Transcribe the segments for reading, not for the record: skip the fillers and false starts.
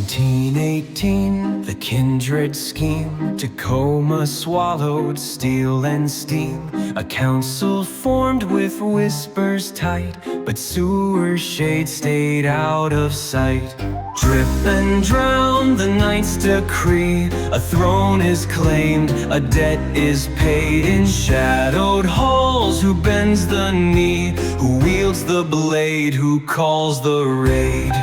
1918, the kindred scheme. Tacoma swallowed steel and steam. A council formed with whispers tight, but sewer shade stayed out of sight. Drip and drown, the night's decree. A throne is claimed, a debt is paid. In shadowed halls, who bends the knee? Who wields the blade? Who calls the raid?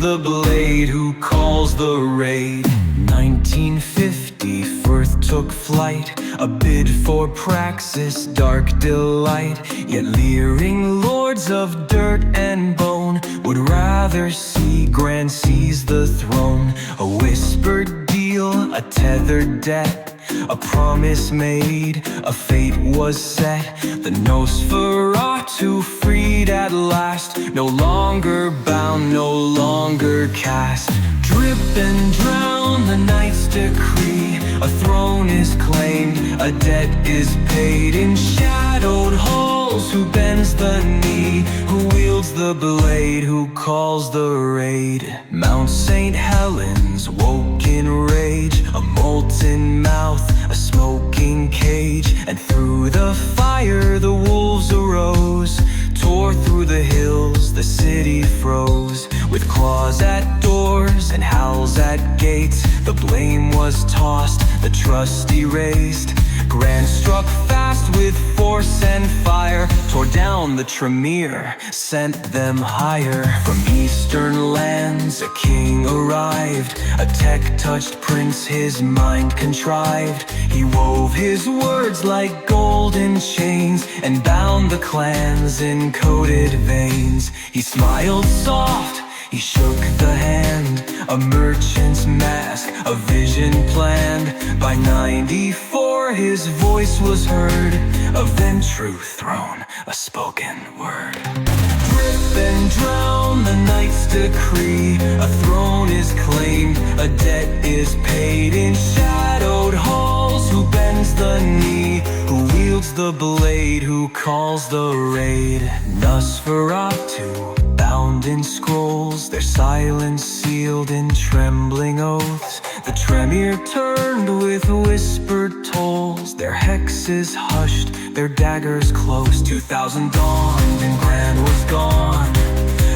The blade, who calls the raid? 1950, Firth took flight, a bid for Praxis, dark delight. Yet leering lords of dirt and bone would rather see Grand seize the throne. A whispered deal, a tethered debt, a promise made, a fate was set. The Nosferatu freed at last, no longer bound, no longer cast. Drip and drown, the night's decree. A throne is claimed, a debt is paid. In shadowed halls, who bends the knee? Who wields the blade? Who calls the raid? Mount St. Helens woke in rage, a molten mouth, a smoking cage. And through the fire the wolves arose, tore through the hills, the city froze. With claws at doors and howls at gates, the blame was tossed, the trust erased. Grand struck fast with force and fire, tore down the Tremere, sent them higher. From eastern lands a king arrived, a tech-touched prince his mind contrived. He wove his words like golden chains, and bound the clans in coated veins. He smiled soft, he shook the hand, a merchant's mask, a vision planned. By 94 his voice was heard, a Ventru throne, a spoken word. Drip and drown, the night's decree. A throne is claimed, a debt is paid. In shadowed halls, who bends the knee? Who wields the blade? Who calls the raid? Nosferatu, bound in scrolls, their silence sealed in trembling oaths. The Tremere turned with whispered tolls, their hexes hushed, their daggers close. 2000 dawned and Grand was gone,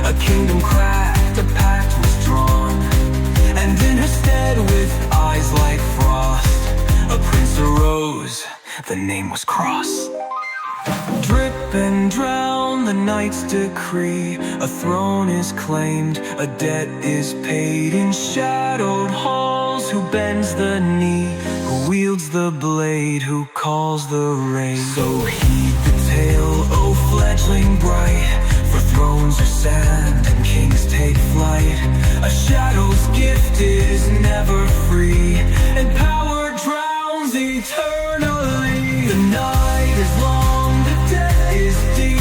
a kingdom cracked, a pact was drawn. And in her stead, with eyes like frost, a prince arose, the name was Cross. Drip and drown, the night's decree. A throne is claimed, a debt is paid. In shadowed halls, who bends the knee? Who wields the blade? Who calls the raid? So heed the tale, O fledgling bright, for thrones are sand and kings take flight. A shadow's gift is never free, and power drowns eternally. The night is long, the debt is deep.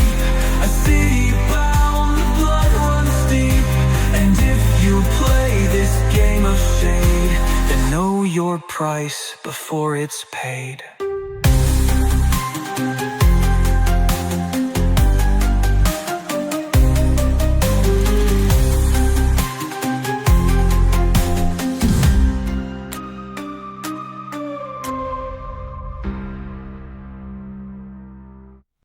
A city bound, the blood runs deep. And if you play this game of shade, then know your price before it's paid.